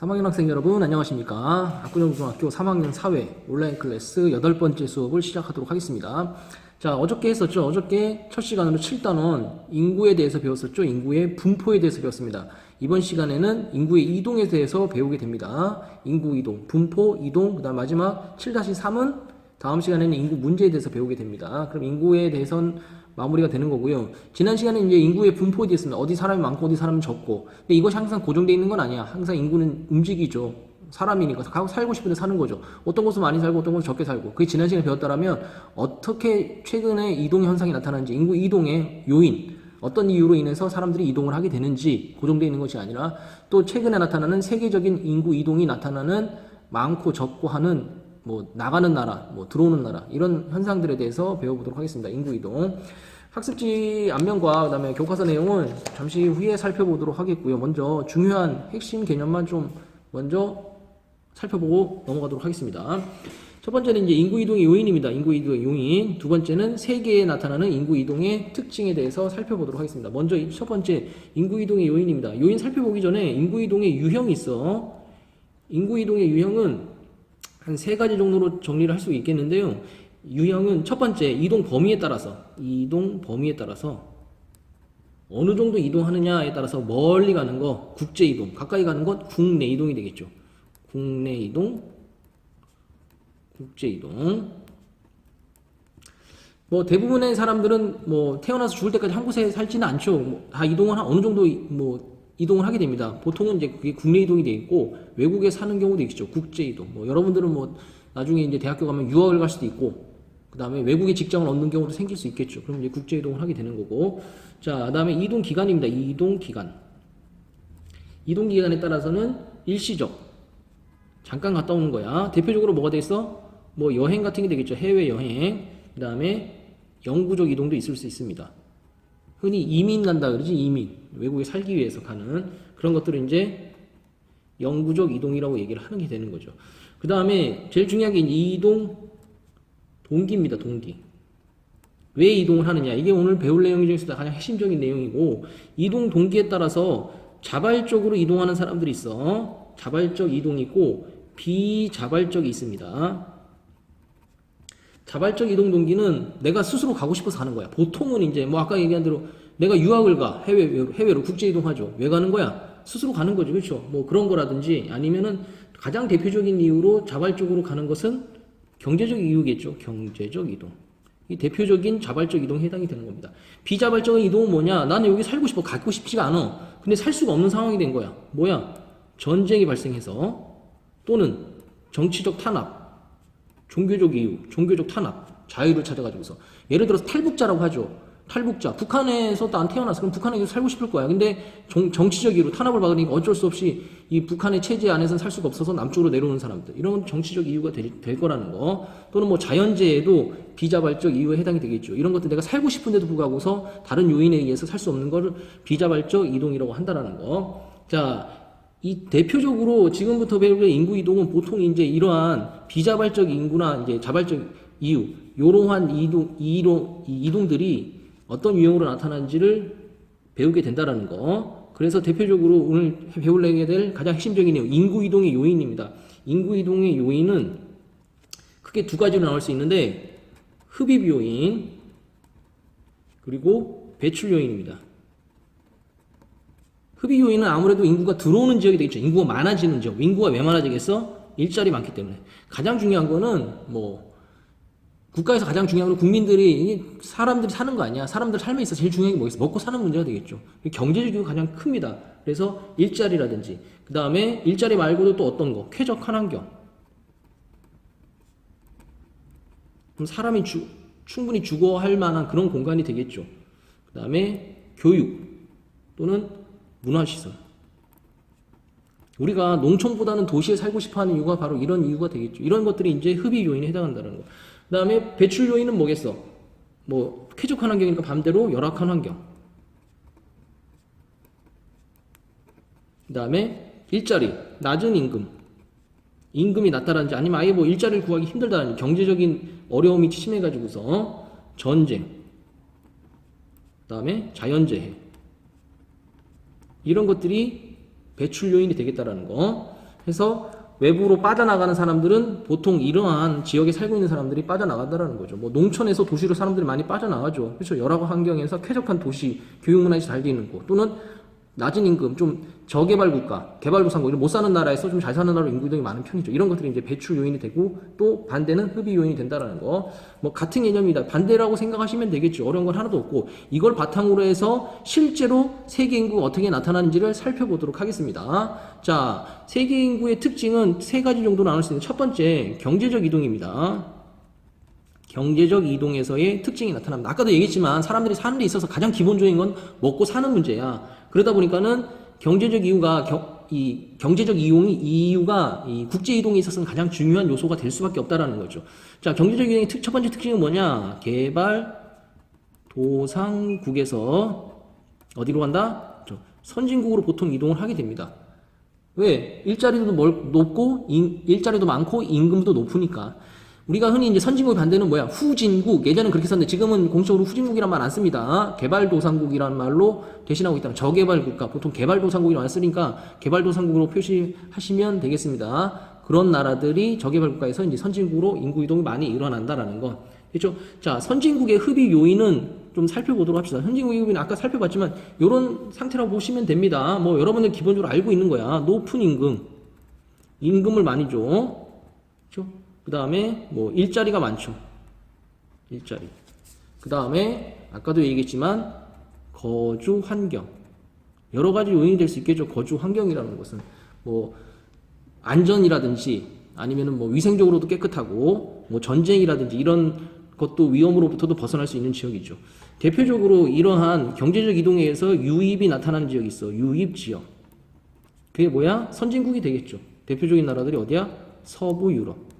3학년 학생 여러분 안녕하십니까. 압구정고등학교 3학년 사회 온라인 클래스 8번째 수업을 시작하도록 하겠습니다. 자, 어저께 했었죠. 어저께 첫 시간으로 7단원 인구에 대해서 배웠었죠. 인구의 분포에 대해서 배웠습니다. 이번 시간에는 인구의 이동에 대해서 배우게 됩니다. 인구 이동, 분포, 이동, 그 다음 마지막 7-3은 다음 시간에는 인구 문제에 대해서 배우게 됩니다. 그럼 인구에 대해서는 마무리가 되는 거고요. 지난 시간에 이제 인구의 분포에 대해서입니다. 어디 사람이 많고 어디 사람이 적고. 근데 이것이 항상 고정되어 있는 건 아니야. 항상 인구는 움직이죠. 사람이니까 살고 싶은데 사는 거죠. 어떤 곳은 많이 살고 어떤 곳은 적게 살고. 그게 지난 시간에 배웠다라면 어떻게 최근에 이동 현상이 나타나는지, 인구 이동의 요인, 어떤 이유로 인해서 사람들이 이동을 하게 되는지 고정되어 있는 것이 아니라 또 최근에 나타나는 세계적인 인구 이동이 나타나는 많고 적고 하는 나가는 나라, 들어오는 나라, 이런 현상들에 대해서 배워보도록 하겠습니다. 인구 이동. 학습지 앞면과 그다음에 교과서 내용은 잠시 후에 살펴보도록 하겠고요. 먼저 중요한 핵심 개념만 좀 먼저 살펴보고 넘어가도록 하겠습니다. 첫 번째는 이제 인구 이동의 요인입니다. 인구 이동의 요인. 두 번째는 세계에 나타나는 인구 이동의 특징에 대해서 살펴보도록 하겠습니다. 먼저 첫 번째 인구 이동의 요인입니다. 요인 살펴보기 전에 인구 이동의 유형이 있어. 인구 이동의 유형은 한 3가지 정도로 정리를 할 수 있겠는데요. 유형은 첫 번째, 이동 범위에 따라서 어느 정도 이동하느냐에 따라서 멀리 가는 거 국제 이동, 가까이 가는 것 국내 이동이 되겠죠. 국내 이동, 국제 이동. 대부분의 사람들은 태어나서 죽을 때까지 한 곳에 살지는 않죠. 다 이동을 어느 정도 이동을 하게 됩니다. 보통은 이제 그게 국내 이동이 돼 있고 외국에 사는 경우도 있죠. 국제 이동. 여러분들은 나중에 이제 대학교 가면 유학을 갈 수도 있고 그 다음에 외국에 직장을 얻는 경우도 생길 수 있겠죠. 그럼 이제 국제 이동을 하게 되는 거고. 자, 그 다음에 이동 기간입니다. 이동 기간. 이동 기간에 따라서는 일시적. 잠깐 갔다 오는 거야. 대표적으로 뭐가 돼 있어? 여행 같은 게 되겠죠. 해외 여행. 그 다음에 영구적 이동도 있을 수 있습니다. 흔히 이민 간다 그러지. 이민. 외국에 살기 위해서 가는 그런 것들을 이제 영구적 이동이라고 얘기를 하는 게 되는 거죠. 그 다음에 제일 중요한 게 이동 동기입니다. 동기. 왜 이동을 하느냐. 이게 오늘 배울 내용 중에서 가장 핵심적인 내용이고, 이동 동기에 따라서 자발적으로 이동하는 사람들이 있어. 자발적 이동이 있고 비자발적이 있습니다. 자발적 이동 동기는 내가 스스로 가고 싶어서 가는 거야. 보통은 이제 아까 얘기한 대로 내가 유학을 가. 해외로 국제 이동하죠. 왜 가는 거야? 스스로 가는 거죠. 그렇죠? 그런 거라든지 아니면은 가장 대표적인 이유로 자발적으로 가는 것은 경제적 이유겠죠. 경제적 이동. 이 대표적인 자발적 이동에 해당이 되는 겁니다. 비자발적인 이동은 뭐냐? 나는 여기 살고 싶어. 가고 싶지가 않아. 근데 살 수가 없는 상황이 된 거야. 뭐야? 전쟁이 발생해서 또는 정치적 탄압, 종교적 이유, 종교적 탄압, 자유를 찾아가지고서. 예를 들어서 탈북자라고 하죠. 탈북자. 북한에서 안 태어났어. 그럼 북한에 계속 살고 싶을 거야. 근데 정치적 이유로 탄압을 받으니까 어쩔 수 없이 이 북한의 체제 안에서는 살 수가 없어서 남쪽으로 내려오는 사람들. 이런 건 정치적 이유가 될 거라는 거. 또는 자연재해도 비자발적 이유에 해당이 되겠죠. 이런 것들 내가 살고 싶은데도 불구하고서 다른 요인에 의해서 살 수 없는 거를 비자발적 이동이라고 한다라는 거. 자, 이 대표적으로 지금부터 배울 인구 이동은 보통 이제 이러한 비자발적 인구나 이제 자발적 이유, 이러한 이동들이 어떤 유형으로 나타나는지를 배우게 된다라는 거. 그래서 대표적으로 오늘 배우게 될 가장 핵심적인 내용, 인구 이동의 요인입니다. 인구 이동의 요인은 크게 2가지로 나올 수 있는데 흡입 요인 그리고 배출 요인입니다. 흡입 요인은 아무래도 인구가 들어오는 지역이 되겠죠. 인구가 많아지는 지역. 인구가 왜 많아지겠어? 일자리 많기 때문에. 가장 중요한 거는 국가에서 가장 중요한 건 국민들이 사람들이 사는 거 아니야. 사람들 삶에 있어서 제일 중요한 게 뭐겠어? 먹고 사는 문제가 되겠죠. 경제적 이유가 가장 큽니다. 그래서 일자리라든지 그 다음에 일자리 말고도 또 어떤 거? 쾌적한 환경. 그럼 사람이 충분히 주거할 만한 그런 공간이 되겠죠. 그 다음에 교육 또는 문화시설. 우리가 농촌보다는 도시에 살고 싶어하는 이유가 바로 이런 이유가 되겠죠. 이런 것들이 이제 흡입 요인에 해당한다는 거. 그 다음에 배출 요인은 뭐겠어? 쾌적한 환경이니까 반대로 열악한 환경. 그 다음에 일자리, 낮은 임금이 낮다든지 아니면 아예 일자리를 구하기 힘들다든지 경제적인 어려움이 심해가지고서 전쟁, 그 다음에 자연재해. 이런 것들이 배출 요인이 되겠다라는 거. 해서 외부로 빠져나가는 사람들은 보통 이러한 지역에 살고 있는 사람들이 빠져나간다는 거죠. 뭐 농촌에서 도시로 사람들이 많이 빠져나가죠. 그렇죠. 여러 환경에서 쾌적한 도시, 교육문화에서 잘 돼 있는 곳, 또는 낮은 임금, 좀 저개발 국가, 개발도상국, 못 사는 나라에서 좀 잘 사는 나라로 인구 이동이 많은 편이죠. 이런 것들이 이제 배출 요인이 되고, 또 반대는 흡입 요인이 된다라는 거. 뭐 같은 개념이다. 반대라고 생각하시면 되겠죠. 어려운 건 하나도 없고, 이걸 바탕으로 해서 실제로 세계 인구가 어떻게 나타나는지를 살펴보도록 하겠습니다. 자, 세계 인구의 특징은 세 가지 정도 나눌 수 있는 첫 번째, 경제적 이동입니다. 경제적 이동에서의 특징이 나타납니다. 아까도 얘기했지만 사람들이 사는 데 있어서 가장 기본적인 건 먹고 사는 문제야. 그러다 보니까는 경제적 이유가 경제적 이유가 이 국제 이동에 있어서는 가장 중요한 요소가 될 수밖에 없다라는 거죠. 자, 경제적 이동의 첫 번째 특징은 뭐냐? 개발도상국에서 어디로 간다? 선진국으로 보통 이동을 하게 됩니다. 왜? 일자리도 높고 일자리도 많고 임금도 높으니까. 우리가 흔히 이제 선진국의 반대는 뭐야? 후진국. 예전엔 그렇게 썼는데 지금은 공식적으로 후진국이란 말 안 씁니다. 개발도상국이라는 말로 대신하고 있다는 저개발국가. 보통 개발도상국이라고 안 쓰니까 개발도상국으로 표시하시면 되겠습니다. 그런 나라들이 저개발국가에서 이제 선진국으로 인구 이동이 많이 일어난다라는 거. 그렇죠? 자, 선진국의 흡입 요인은 좀 살펴보도록 합시다. 선진국의 흡입은 아까 살펴봤지만 이런 상태라고 보시면 됩니다. 뭐 여러분들 기본적으로 알고 있는 거야. 높은 임금을 많이 줘. 그렇죠? 그 다음에 뭐 일자리가 많죠. 일자리. 그 다음에 아까도 얘기했지만 거주 환경. 여러 가지 요인이 될 수 있겠죠. 거주 환경이라는 것은 뭐 안전이라든지 아니면은 뭐 위생적으로도 깨끗하고 뭐 전쟁이라든지 이런 것도 위험으로부터도 벗어날 수 있는 지역이죠. 대표적으로 이러한 경제적 이동에 의해서 유입이 나타나는 지역이 있어. 유입 지역. 그게 뭐야? 선진국이 되겠죠. 대표적인 나라들이 어디야? 서부 유럽.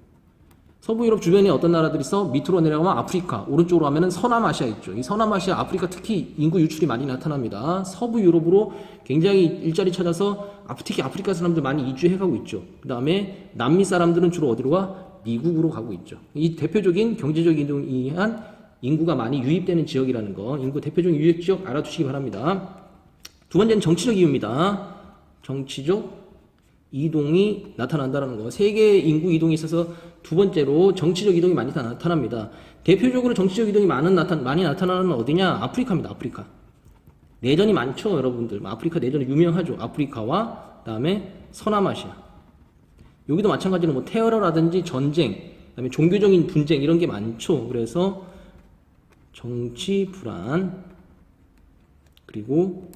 서부 유럽 주변에 어떤 나라들이 있어? 밑으로 내려가면 아프리카, 오른쪽으로 가면은 서남아시아 있죠. 이 서남아시아, 아프리카 특히 인구 유출이 많이 나타납니다. 서부 유럽으로 굉장히 일자리 찾아서 특히 아프리카 사람들 많이 이주해가고 있죠. 그 다음에 남미 사람들은 주로 어디로 가? 미국으로 가고 있죠. 이 대표적인 경제적 이동에 의한 인구가 많이 유입되는 지역이라는 거, 인구 대표적인 유입 지역 알아두시기 바랍니다. 두 번째는 정치적 이유입니다. 정치적 이동이 나타난다는 거. 세계 인구 이동에 있어서 두 번째로 정치적 이동이 많이 나타납니다. 대표적으로 정치적 이동이 많이 나타나는 어디냐? 아프리카입니다. 아프리카. 내전이 많죠, 여러분들. 아프리카 내전이 유명하죠. 아프리카와 그다음에 서남아시아. 여기도 마찬가지로 뭐 테러라든지 전쟁, 그다음에 종교적인 분쟁 이런 게 많죠. 그래서 정치 불안 그리고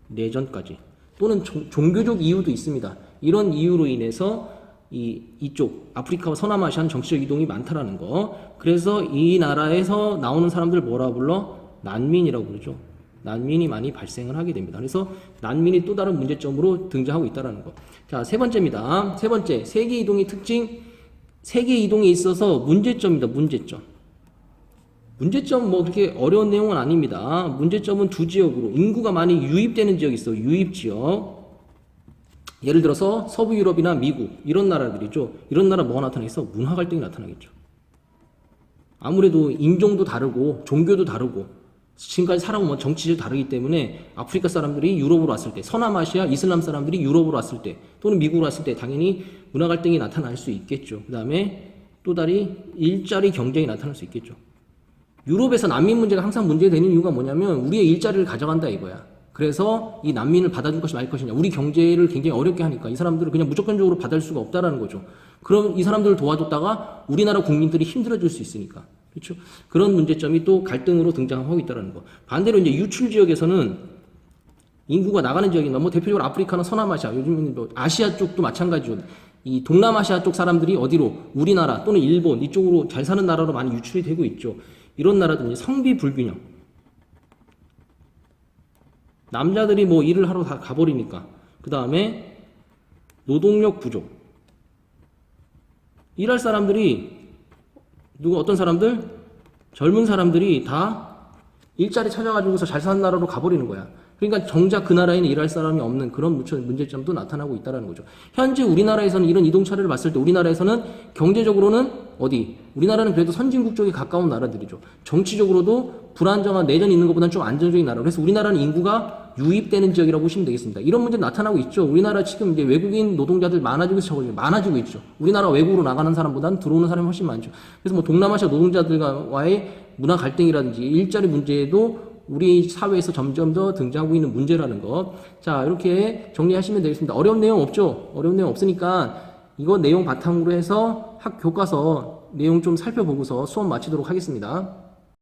내전까지 또는 종교적 이유도 있습니다. 이런 이유로 인해서 이쪽 아프리카와 서남아시아는 정치적 이동이 많다라는 거. 그래서 이 나라에서 나오는 사람들 뭐라 불러? 난민이라고 그러죠. 난민이 많이 발생을 하게 됩니다. 그래서 난민이 또 다른 문제점으로 등장하고 있다라는 거. 자, 세 번째입니다. 세 번째, 세계 이동의 특징. 세계 이동에 있어서 문제점입니다. 문제점 뭐 그렇게 어려운 내용은 아닙니다. 문제점은 두 지역으로 인구가 많이 유입되는 지역이 있어. 유입 지역. 예를 들어서 서부 유럽이나 미국 이런 나라들이죠. 이런 나라 뭐가 나타나겠어? 문화 갈등이 나타나겠죠. 아무래도 인종도 다르고 종교도 다르고 지금까지 살아온 정치도 다르기 때문에 아프리카 사람들이 유럽으로 왔을 때, 서남아시아 이슬람 사람들이 유럽으로 왔을 때 또는 미국으로 왔을 때 당연히 문화 갈등이 나타날 수 있겠죠. 그 다음에 또 다른 일자리 경쟁이 나타날 수 있겠죠. 유럽에서 난민 문제가 항상 문제되는 이유가 뭐냐면 우리의 일자리를 가져간다 이거야. 그래서 이 난민을 받아줄 것이 말 것이냐. 우리 경제를 굉장히 어렵게 하니까 이 사람들을 그냥 무조건적으로 받을 수가 없다라는 거죠. 그럼 이 사람들을 도와줬다가 우리나라 국민들이 힘들어질 수 있으니까. 그렇죠? 그런 문제점이 또 갈등으로 등장하고 있다는 거. 반대로 이제 유출 지역에서는 인구가 나가는 지역이나 뭐 대표적으로 아프리카나 서남아시아, 요즘은 뭐 아시아 쪽도 마찬가지죠. 이 동남아시아 쪽 사람들이 어디로? 우리나라 또는 일본 이쪽으로 잘 사는 나라로 많이 유출이 되고 있죠. 이런 나라들은 성비 불균형. 남자들이 뭐 일을 하러 다 가버리니까. 그 다음에 노동력 부족. 일할 사람들이 어떤 사람들? 젊은 사람들이 다 일자리 찾아가지고서 잘 사는 나라로 가버리는 거야. 그러니까 정작 그 나라에는 일할 사람이 없는 그런 문제점도 나타나고 있다는 거죠. 현재 우리나라에서는 이런 이동차를 봤을 때 우리나라에서는 경제적으로는 어디? 우리나라는 그래도 선진국 쪽에 가까운 나라들이죠. 정치적으로도 불안정한 내전이 있는 것보다는 좀 안정적인 나라. 그래서 우리나라는 인구가 유입되는 지역이라고 보시면 되겠습니다. 이런 문제 나타나고 있죠. 우리나라 지금 이제 외국인 노동자들 많아지고 있죠. 우리나라 외국으로 나가는 사람보다는 들어오는 사람이 훨씬 많죠. 그래서 뭐 동남아시아 노동자들과의 문화 갈등이라든지 일자리 문제도 우리 사회에서 점점 더 등장하고 있는 문제라는 거. 자, 이렇게 정리하시면 되겠습니다. 어려운 내용 없죠? 어려운 내용 없으니까 이거 내용 바탕으로 해서 교과서 내용 좀 살펴보고서 수업 마치도록 하겠습니다.